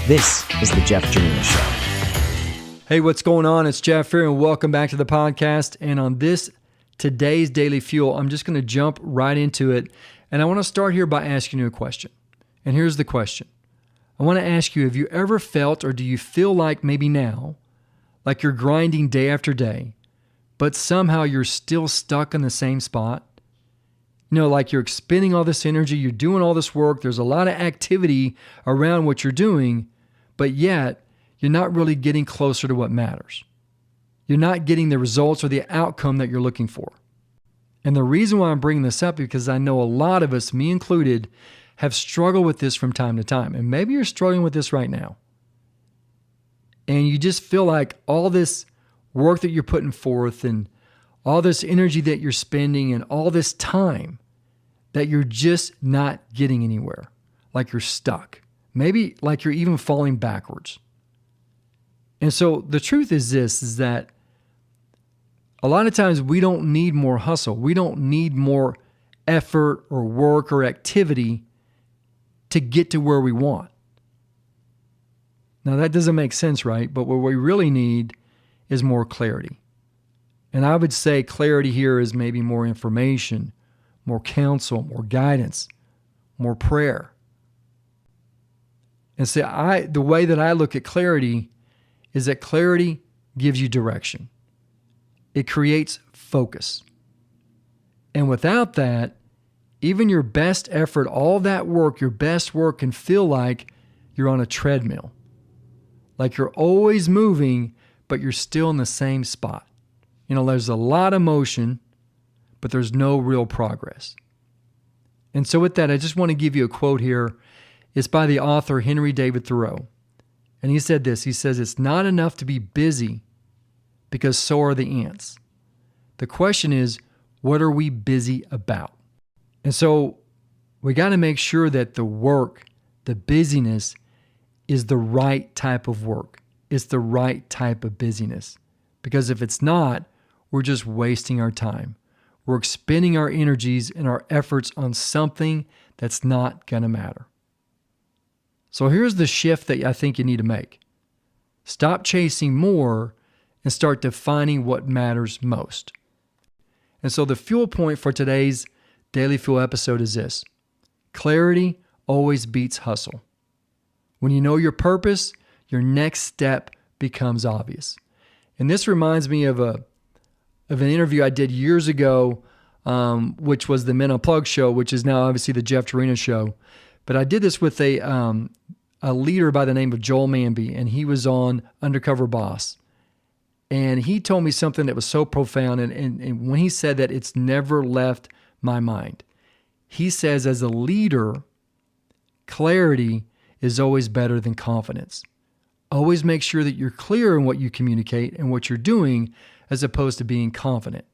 This is The Jeff Jarena Show. Hey, what's going on? It's Jeff here, and welcome back to the podcast. And on today's Daily Fuel, I'm just going to jump right into it. And I want to start here by asking you a question. And here's the question. I want to ask you, have you ever felt, or do you feel like maybe now, like you're grinding day after day, but somehow you're still stuck in the same spot? You know, like you're expending all this energy, you're doing all this work, there's a lot of activity around what you're doing, but yet you're not really getting closer to what matters. You're not getting the results or the outcome that you're looking for. And the reason why I'm bringing this up is because I know a lot of us, me included, have struggled with this from time to time. And maybe you're struggling with this right now. And you just feel like all this work that you're putting forth and all this energy that you're spending and all this time that you're just not getting anywhere, like you're stuck. Maybe like you're even falling backwards. And so the truth is this, is that a lot of times we don't need more hustle. We don't need more effort or work or activity to get to where we want. Now that doesn't make sense, right? But what we really need is more clarity. And I would say clarity here is maybe more information, more counsel, more guidance, more prayer. And so the way that I look at clarity is that clarity gives you direction. It creates focus. And without that, even your best effort, all that work, your best work can feel like you're on a treadmill. Like you're always moving, but you're still in the same spot. You know, there's a lot of motion, but there's no real progress. And so with that, I just want to give you a quote here. It's by the author Henry David Thoreau. And he said this, he says, "It's not enough to be busy because so are the ants. The question is, what are we busy about?" And so we got to make sure that the work, the busyness, is the right type of work. It's the right type of busyness. Because if it's not, we're just wasting our time. We're expending our energies and our efforts on something that's not going to matter. So here's the shift that I think you need to make. Stop chasing more and start defining what matters most. And so the fuel point for today's Daily Fuel episode is this. Clarity always beats hustle. When you know your purpose, your next step becomes obvious. And this reminds me of an interview I did years ago, which was the Men Unplugged show, which is now obviously the Jeff Jarena show. But I did this with a leader by the name of Joel Manby, and he was on Undercover Boss. And he told me something that was so profound, and when he said that, it's never left my mind. He says, as a leader, clarity is always better than confidence. Always make sure that you're clear in what you communicate and what you're doing, as opposed to being confident.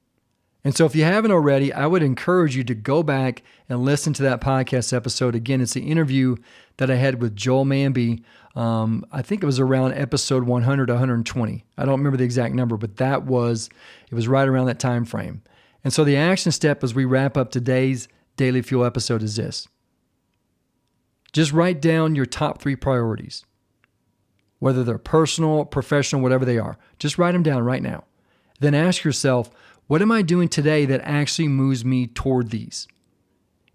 And so if you haven't already, I would encourage you to go back and listen to that podcast episode. Again, it's the interview that I had with Joel Manby. I think it was around episode 100, 120. I don't remember the exact number, but it was right around that time frame. And so the action step as we wrap up today's Daily Fuel episode is this. Just write down your top 3 priorities, whether they're personal, professional, whatever they are. Just write them down right now. Then ask yourself, what am I doing today that actually moves me toward these?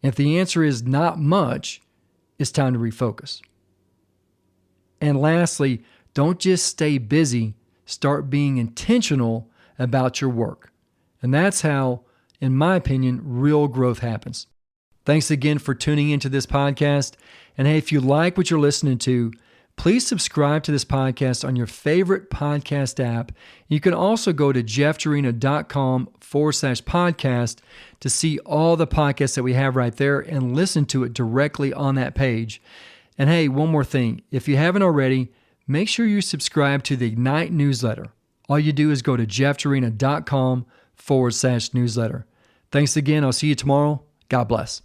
If the answer is not much, it's time to refocus. And lastly, don't just stay busy, start being intentional about your work. And that's how, in my opinion, real growth happens. Thanks again for tuning into this podcast. And hey, if you like what you're listening to, please subscribe to this podcast on your favorite podcast app. You can also go to jeffjarena.com/podcast to see all the podcasts that we have right there and listen to it directly on that page. And hey, one more thing. If you haven't already, make sure you subscribe to the Ignite newsletter. All you do is go to jeffjarena.com/newsletter. Thanks again. I'll see you tomorrow. God bless.